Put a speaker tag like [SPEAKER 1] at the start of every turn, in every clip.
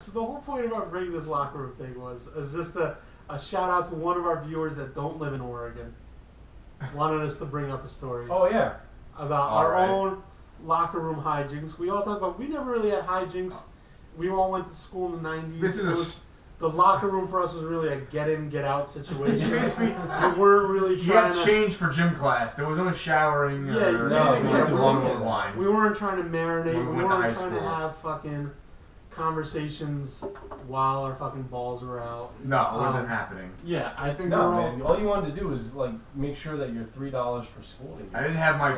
[SPEAKER 1] So the whole point about bringing this locker room thing is just a shout out to one of our viewers that don't live in Oregon. Wanted us to bring up a story.
[SPEAKER 2] Oh yeah.
[SPEAKER 1] About our own locker room hijinks. We all talk about we never really had hijinks. We all went to school in the 90s. The locker room for us was really a get in, get out situation.
[SPEAKER 3] Basically,
[SPEAKER 1] we weren't really
[SPEAKER 3] you
[SPEAKER 1] trying
[SPEAKER 3] got
[SPEAKER 1] to
[SPEAKER 3] changed for gym class. There was no showering.
[SPEAKER 1] We weren't trying to marinate. We weren't trying to have fucking conversations while our fucking balls were out.
[SPEAKER 3] No, it wasn't happening.
[SPEAKER 1] Yeah, I think
[SPEAKER 2] man. All you wanted to do was like make sure that your $3 for school.
[SPEAKER 3] I didn't have my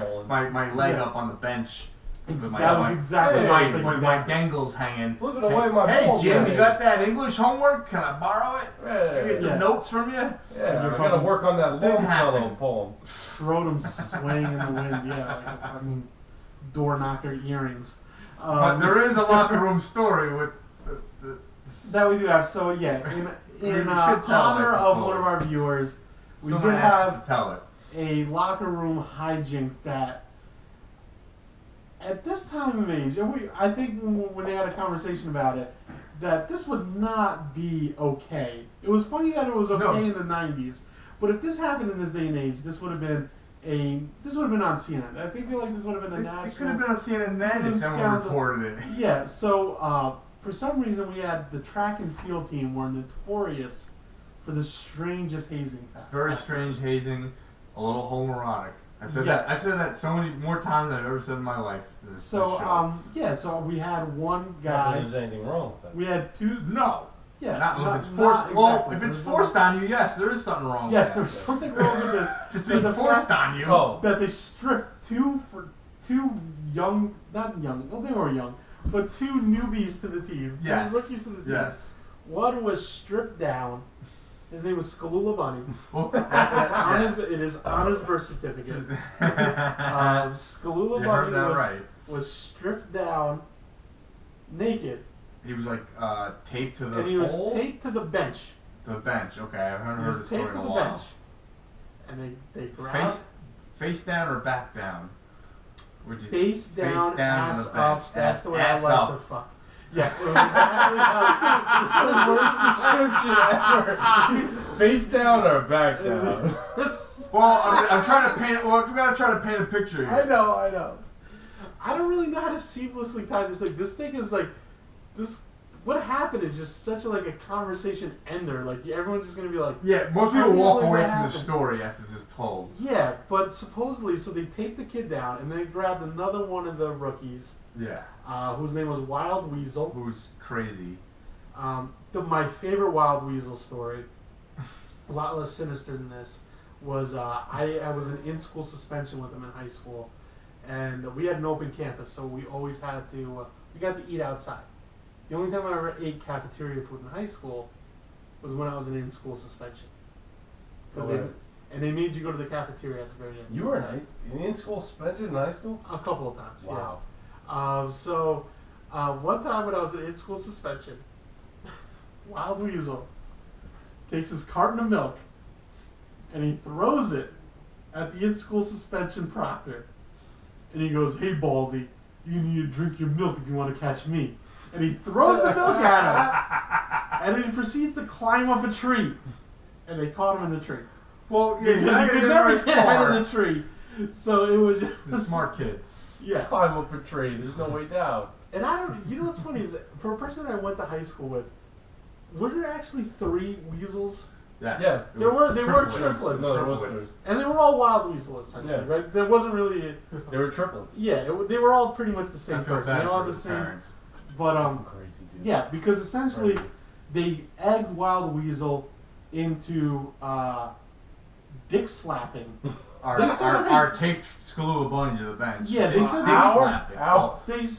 [SPEAKER 3] leg up on the bench.
[SPEAKER 1] That was exactly
[SPEAKER 3] with my dangles hanging.
[SPEAKER 2] Look at the way my
[SPEAKER 3] Hey
[SPEAKER 2] balls
[SPEAKER 3] Jim,
[SPEAKER 2] are.
[SPEAKER 3] you got that English homework? Can I borrow it? Can I get some notes from you?
[SPEAKER 2] Yeah, I gotta work on that Longfellow poem.
[SPEAKER 1] Scrotum swaying in the wind. Yeah, I mean, door knocker earrings.
[SPEAKER 3] But there is a locker room story with
[SPEAKER 1] that we do have. So yeah, in honor of one of our viewers, we did have a locker room hijink that. At this time of age, and I think when they had a conversation about it, that this would not be okay. It was funny that it was okay in the 90s, but if this happened in this day and age, this would have been on CNN. I think feel like this would have been a national.
[SPEAKER 3] It could have been on CNN then if someone reported it.
[SPEAKER 1] Yeah. So for some reason, we had the track and field team were notorious for the strangest hazing.
[SPEAKER 3] Very strange hazing, a little homoerotic. I've said that so many more times than I've ever said in my life.
[SPEAKER 1] So we had one guy.
[SPEAKER 2] Not that there's anything wrong with that.
[SPEAKER 1] We had two.
[SPEAKER 3] No.
[SPEAKER 1] Yeah.
[SPEAKER 3] Not if it's forced. Well, if it's forced on you, yes, there is something wrong.
[SPEAKER 1] Yes, there's something wrong with this.
[SPEAKER 3] If it's being forced on you.
[SPEAKER 1] That they stripped two young, not young. Well, they were young, but two newbies to the team.
[SPEAKER 3] Yes.
[SPEAKER 1] Two rookies to the team.
[SPEAKER 3] Yes.
[SPEAKER 1] One was stripped down. His name was Skalula Bunny. It is on his birth certificate. Skalula Bunny was stripped down, naked.
[SPEAKER 3] He was like taped to the
[SPEAKER 1] and he was taped to the bench.
[SPEAKER 3] The bench, okay. I haven't heard the story in a while. He was taped to the bench.
[SPEAKER 1] And they grabbed...
[SPEAKER 3] Face down or back down?
[SPEAKER 1] Face down, ass up. That's the way
[SPEAKER 3] I like to
[SPEAKER 1] fuck. Yes, it was exactly
[SPEAKER 2] the worst description ever. Face down or back down?
[SPEAKER 3] Well, I'm trying to paint. Well, we gotta try to paint a picture here.
[SPEAKER 1] I know. I don't really know how to seamlessly tie this. Like this thing is like this. What happened is just such a conversation ender. Like everyone's just gonna be like,
[SPEAKER 3] yeah. Most people walk away from the story after this is told.
[SPEAKER 1] Yeah, but supposedly, so they taped the kid down and they grabbed another one of the rookies.
[SPEAKER 3] Yeah.
[SPEAKER 1] Whose name was Wild Weasel.
[SPEAKER 3] Who's crazy.
[SPEAKER 1] My favorite Wild Weasel story, a lot less sinister than this, was I was in school suspension with him in high school, and we had an open campus, so we always had to we got to eat outside. The only time I ever ate cafeteria food in high school was when I was in school suspension. And they made you go to the cafeteria at the very end.
[SPEAKER 2] You were in school suspension in high school?
[SPEAKER 1] A couple of times.
[SPEAKER 2] Wow.
[SPEAKER 1] Yes. One time when I was in school suspension, Wild Weasel takes his carton of milk and he throws it at the in-school suspension proctor. And he goes, "Hey, Baldy, you need to drink your milk if you want to catch me." And he throws the milk at him. And then he proceeds to climb up a tree. And they caught him in the tree.
[SPEAKER 3] Well, yeah,
[SPEAKER 1] he could never get in the tree. So it was just...
[SPEAKER 3] The smart kid.
[SPEAKER 1] Yeah.
[SPEAKER 2] Climb up a tree. There's no way down.
[SPEAKER 1] And you know what's funny is that for a person that I went to high school with, were there actually 3 weasels?
[SPEAKER 3] Yes.
[SPEAKER 2] Yeah.
[SPEAKER 1] They were triplets.
[SPEAKER 2] No, there was.
[SPEAKER 1] And they were all wild weasels, essentially, right? There wasn't really...
[SPEAKER 2] They were triplets.
[SPEAKER 1] Yeah, they were all pretty much the same person. They all
[SPEAKER 3] had
[SPEAKER 1] the same...
[SPEAKER 3] Parents.
[SPEAKER 1] But,
[SPEAKER 2] crazy, dude.
[SPEAKER 1] Yeah, because essentially they egged Wild Weasel into dick slapping.
[SPEAKER 3] Our taped Skalula Bunny to the bench.
[SPEAKER 1] Yeah, they said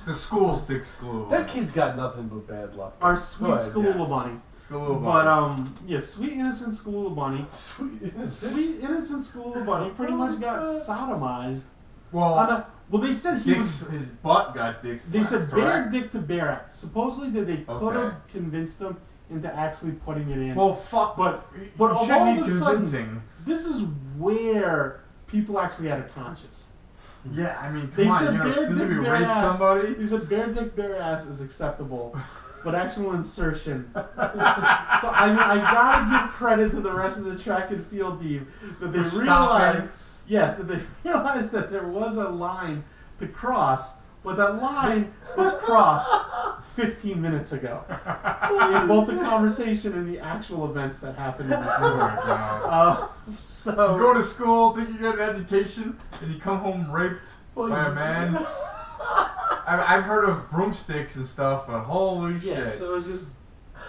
[SPEAKER 3] the school's dick Skalula Bunny.
[SPEAKER 2] That kid's got nothing but bad luck.
[SPEAKER 1] Our sweet Skalula Bunny.
[SPEAKER 3] Skalula Bunny.
[SPEAKER 1] But sweet innocent Skalula Bunny. Sweet innocent Skalula Bunny pretty much got sodomized. Well, they said his
[SPEAKER 3] butt got dick slapped.
[SPEAKER 1] They said bare dick to bare ass. Supposedly that they could have convinced them into actually putting it in.
[SPEAKER 3] Well, fuck.
[SPEAKER 1] But all of a sudden, this is where people actually had a conscience.
[SPEAKER 3] Yeah, I mean, come on, you're gonna physically rape somebody?
[SPEAKER 1] They said bare dick, bare ass is acceptable but actual insertion. So I mean, I gotta give credit to the rest of the track and field team that they realized, that there was a line to cross, but that line was crossed 15 minutes ago. In both the conversation and the actual events that happened in the story. So
[SPEAKER 3] you go to school, think you get an education, and you come home raped by a man. I've heard of broomsticks and stuff, but holy shit.
[SPEAKER 1] So it was just.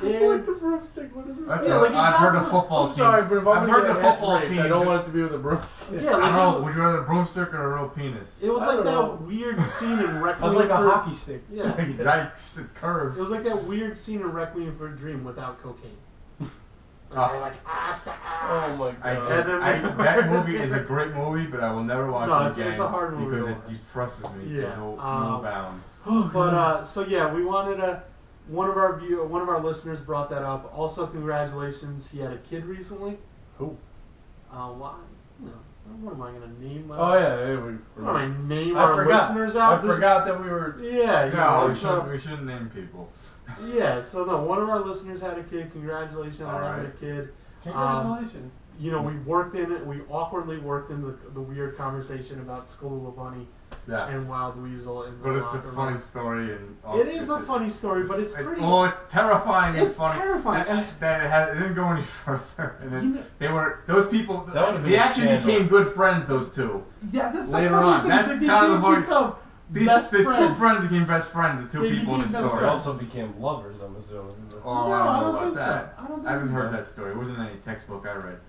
[SPEAKER 2] Like the broomstick, whatever.
[SPEAKER 3] I've heard of football team.
[SPEAKER 2] Sorry, but if
[SPEAKER 3] I've heard the football team.
[SPEAKER 2] I don't want it to be with a broomstick.
[SPEAKER 1] Yeah,
[SPEAKER 3] I don't know. Would you rather a broomstick or a real penis?
[SPEAKER 1] It was like that weird scene in Requiem.
[SPEAKER 2] Like a hockey stick.
[SPEAKER 1] Yeah.
[SPEAKER 3] Yikes! It's curved.
[SPEAKER 1] It was like that weird scene in Requiem for a Dream without cocaine. Like ass to ass.
[SPEAKER 2] Oh my god!
[SPEAKER 3] That movie is a great movie, but I will never watch it again.
[SPEAKER 1] It's a hard movie
[SPEAKER 3] because it depresses me to no bound.
[SPEAKER 1] But so yeah, we wanted one of our listeners brought that up. Also, congratulations, he had a kid recently.
[SPEAKER 2] Who?
[SPEAKER 1] Why? No. What am I gonna name?
[SPEAKER 2] Oh yeah,
[SPEAKER 1] what am I name our listeners out?
[SPEAKER 2] I forgot that we were.
[SPEAKER 1] Yeah,
[SPEAKER 3] no, we shouldn't name people.
[SPEAKER 1] Yeah, so no, one of our listeners had a kid. Congratulations on having a kid.
[SPEAKER 2] Congratulations.
[SPEAKER 1] We awkwardly worked in the weird conversation about Skull Bunny and Wild Weasel.
[SPEAKER 3] But it's a funny story.
[SPEAKER 1] It is a funny story, but it's pretty.
[SPEAKER 3] Well, it's terrifying and funny.
[SPEAKER 1] It's terrifying.
[SPEAKER 3] It didn't go any further. And then those people, they actually became good friends, those two.
[SPEAKER 1] Yeah, that's
[SPEAKER 3] later on. That's kind of the point. The two friends became best friends, the two people in the story.
[SPEAKER 2] They also became lovers, I'm assuming.
[SPEAKER 3] Oh, I don't know about that. I haven't heard that story. It wasn't any textbook I read.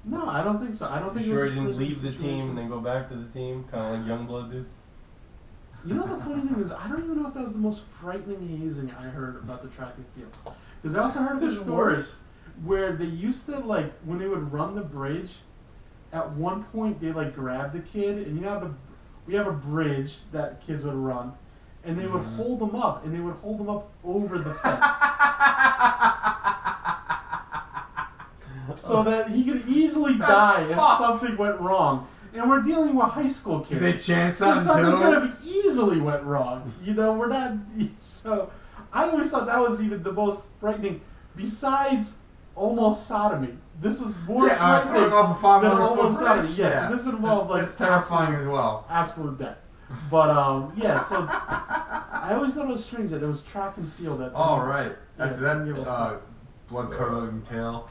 [SPEAKER 1] No, I don't think so. I don't think.
[SPEAKER 2] Sure, he didn't leave the team and then go back to the team, kind of like Youngblood did.
[SPEAKER 1] You know, the funny thing is, I don't even know if that was the most frightening hazing I heard about the track and field. Because I also heard of a story where they used to, like, when they would run the bridge, at one point they like grabbed the kid, and you know we have a bridge that kids would run, and they would hold them up, and they would hold them up over the fence. So that he could easily die if something went wrong. And we're dealing with high school kids.
[SPEAKER 3] Did they chance
[SPEAKER 1] so something
[SPEAKER 3] too?
[SPEAKER 1] could have easily went wrong. You know, we're not. So I always thought that was even the most frightening. Besides almost sodomy, this is more frightening
[SPEAKER 3] off a
[SPEAKER 1] than almost sodomy. Yeah, this involved like
[SPEAKER 3] terrifying as well.
[SPEAKER 1] Absolute death. But yeah, so I always thought it was strange that it was track and field.
[SPEAKER 3] All right, after that blood curdling tale.